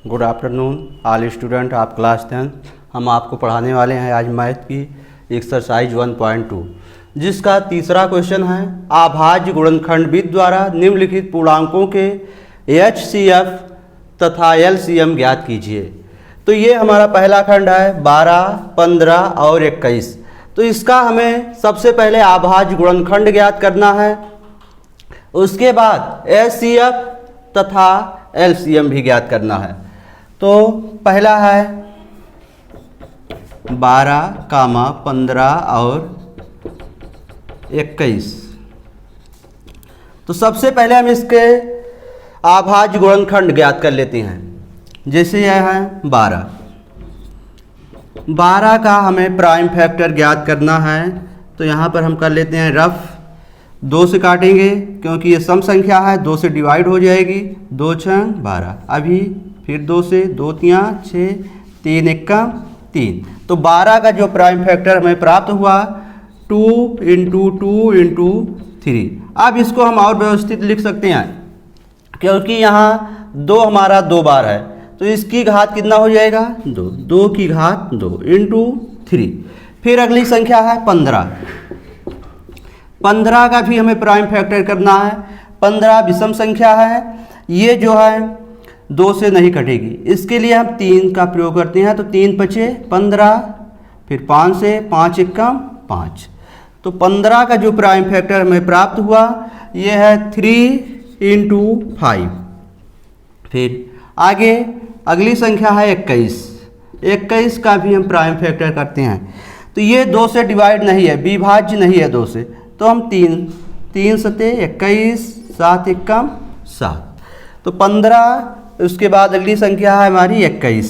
Good afternoon all student of class 10। हम आपको पढ़ाने वाले हैं आज मैथ की एक्सरसाइज 1.2 जिसका तीसरा क्वेश्चन है अभाज्य गुणनखंडविद द्वारा निम्नलिखित पूर्णांकों के HCF तथा LCM ज्ञात कीजिए। तो ये हमारा पहला खंड है 12, 15 और 21। तो इसका हमें सबसे पहले अभाज्य गुणनखंड ज्ञात करना है, उसके बाद HCF तथा LCM भी ज्ञात करना है। तो पहला है 12, 15 और 21। तो सबसे पहले हम इसके अभाज्य गुणनखंड ज्ञात कर लेते हैं। जैसे यह है 12 का हमें प्राइम फैक्टर ज्ञात करना है। तो यहाँ पर हम कर लेते हैं रफ, 2 से काटेंगे क्योंकि ये सम संख्या है, 2 से डिवाइड हो जाएगी, 2 6 12। अभी फिर 2 से 2 3 6 3 1 3। तो 12 का जो प्राइम फैक्टर हमें प्राप्त हुआ 2 × 2 × 3। अब इसको हम और व्यवस्थित लिख सकते हैं क्योंकि यहाँ 2 हमारा 2 बार है, तो इसकी घात कितना हो जाएगा 2, 2 की घात 2 × 3। फिर अगली संख्या है 15। 15 का भी हमें प्राइम फैक्टर करना है। 15 विषम संख्या है, ये जो है 2 से नहीं कटेगी, इसके लिए हम 3 का प्रयोग करते हैं। तो 3 5 15, फिर 5 से 5 1 5। तो 15 का जो प्राइम फैक्टर हमें प्राप्त हुआ ये है 3 × 5। फिर आगे अगली संख्या है 21। 21 का भी हम प्राइम फैक्टर करते हैं। तो ये 2 से डिवाइड नहीं है, विभाज्य नहीं है 2 से, तो हम 3 सते 21, 7 1 7। तो 15, उसके बाद अगली संख्या है हमारी 21।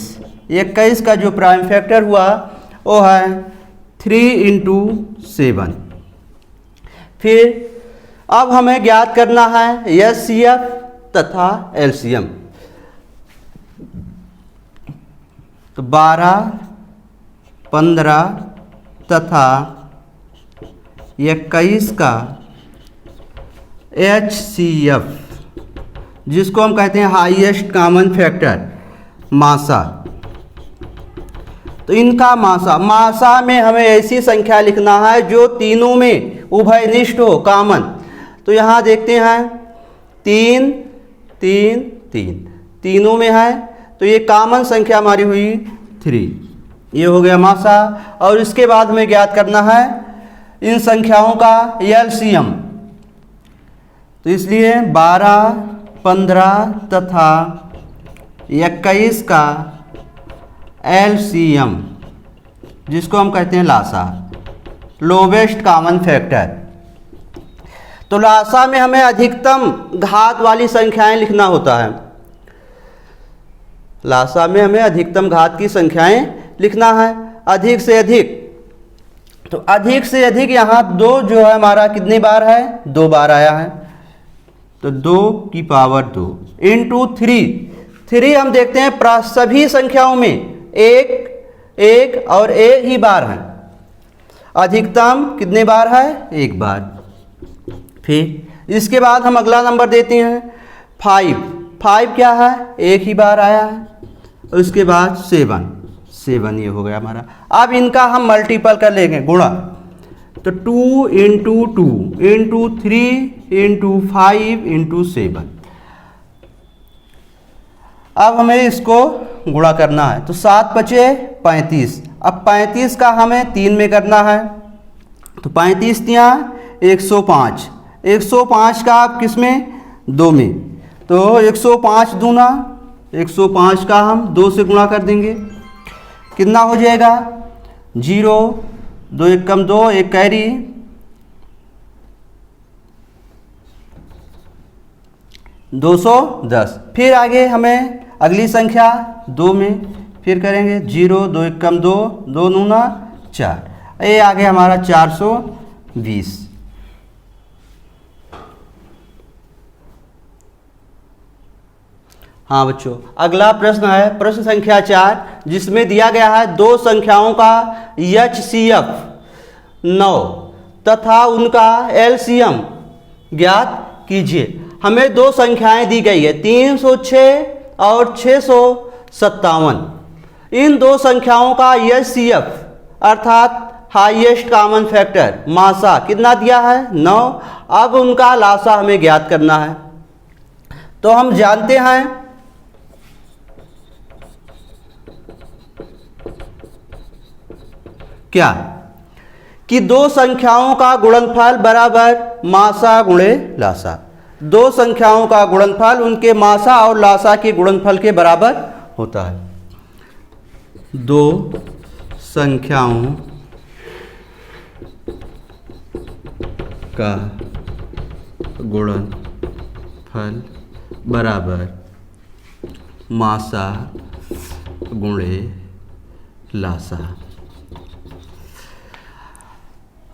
21 का जो प्राइम फैक्टर हुआ वो है 3 × 7। फिर अब हमें ज्ञात करना है HCF तथा LCM। तो 12, 15 तथा 21 का HCF, जिसको हम कहते हैं हाईएस्ट कॉमन फैक्टर, मासा। तो इनका मासा में हमें ऐसी संख्या लिखना है जो तीनों में उभयनिष्ठ हो, कॉमन। तो यहाँ देखते हैं 3 3 3 तीनों में है, तो ये कॉमन संख्या हमारी हुई 3। ये हो गया मासा। और इसके बाद हमें ज्ञात करना है इन संख्याओं का LCM। तो इसलिए 12, 15 तथा 21 का LCM, जिसको हम कहते हैं लासा, लोवेस्ट कॉमन फैक्टर। तो लासा में हमें अधिकतम घात वाली संख्याएं लिखना होता है। लासा में हमें अधिकतम घात की संख्याएं लिखना है, अधिक से अधिक। तो अधिक से अधिक यहाँ 2 जो है हमारा कितनी बार है, 2 बार आया है। तो 2 की पावर 2 × 3। 3 हम देखते हैं सभी संख्याओं में एक और एक ही बार है। अधिकतम कितने बार है, 1 बार। फिर इसके बाद हम अगला नंबर देते हैं 5। 5 क्या है, 1 ही बार आया है। उसके बाद 7 ये हो गया हमारा। अब इनका हम मल्टीपल कर लेंगे, गुणा। तो 2 × 2 × 3 × 5 × 7। अब हमें इसको गुणा करना है। तो 7 5 35। अब 35 का हमें 3 में करना है। तो 35 3 105। 105 का आप किस में, 2 में। तो 105 दूना 105 का हम 2 से गुणा कर देंगे, कितना हो जाएगा 0, 2 1 2, 1 कैरी, 210। फिर आगे हमें अगली संख्या 2 में फिर करेंगे 0, 2 1 2, 2 9 4। ये आगे हमारा 420। हाँ बच्चों, अगला प्रश्न है प्रश्न संख्या 4, जिसमें दिया गया है 2 संख्याओं का HCF 9 तथा उनका LCM ज्ञात कीजिए। हमें 2 संख्याएं दी गई है, 306 और 57। इन दो संख्याओं का HCF अर्थात हाईएस्ट कॉमन फैक्टर मासा कितना दिया है 9। अब उनका लासा हमें ज्ञात करना है। तो हम जानते हैं क्या कि दो संख्याओं का गुणनफल बराबर मासा गुणे लासा। दो संख्याओं का गुणनफल उनके मासा और लासा के गुणनफल के बराबर होता है। दो संख्याओं का गुणनफल बराबर मासा गुणे लासा।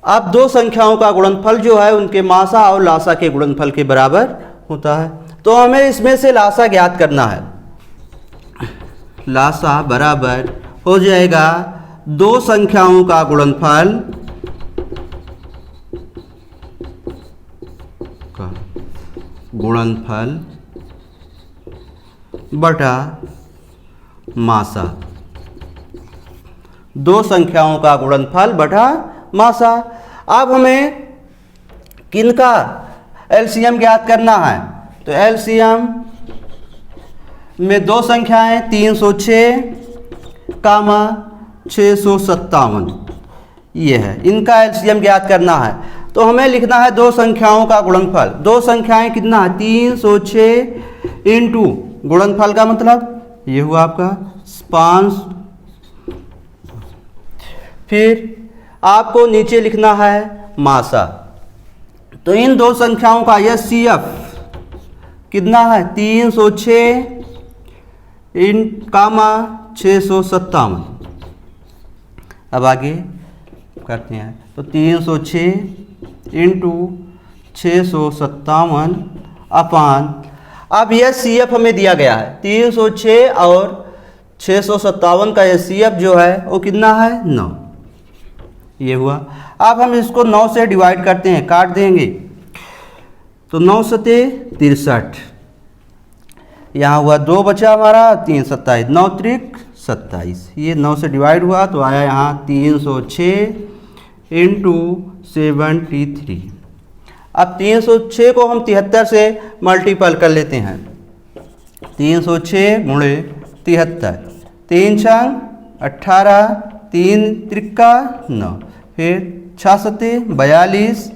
अब दो संख्याओं का गुणनफल जो है उनके मासा और लासा के गुणनफल के बराबर होता है। तो हमें इसमें से लासा ज्ञात करना है। लासा बराबर हो जाएगा दो संख्याओं का गुणनफल बटा मासा। दो संख्याओं का गुणनफल बटा मासा। अब हमें किनका एलसीएम ज्ञात करना है। तो एलसीएम में दो संख्याएं 306 कामा 657 ये है, इनका एलसीएम ज्ञात करना है। तो हमें लिखना है दो संख्याओं का गुणनफल। दो संख्याएं कितना है 306 इंटू गुणनफल का मतलब ये हुआ आपका 5। फिर आपको नीचे लिखना है मासा। तो इन दो संख्याओं का HCF कितना है 306 इन कामा 657। अब आगे करते हैं। तो 306 इंटू 657 अपान, अब HCF हमें दिया गया है 306 और 657 का HCF जो है वो कितना है 9। ये हुआ। अब हम इसको 9 से डिवाइड करते हैं, काट देंगे। तो 9 सते 63, यहाँ हुआ 2 बचा हमारा 3 27, 9 त्रिक 27। ये 9 से डिवाइड हुआ तो आया यहाँ 306 इंटू 73। अब 306 को हम 73 से मल्टीपल कर लेते हैं। 306 गुणे 73, 3 छंग 18, 3 त्रिका 9, फिर 6 सते 42,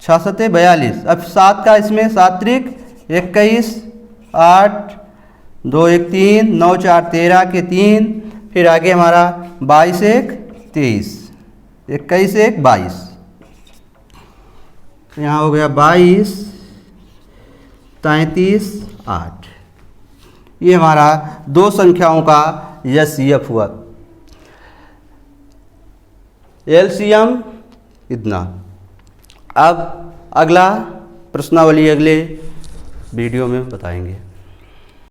6 सते 42। अब 7 का इसमें 7 त्रिक 21, 8 2 1 3, 9 4 13 के 3, फिर आगे हमारा 22 1 23, 21 1 22। यहाँ हो गया 22 33 8। ये हमारा दो संख्याओं का HCF हुआ। एलसीएम इतना। अब अगला प्रश्नावली अगले वीडियो में बताएंगे।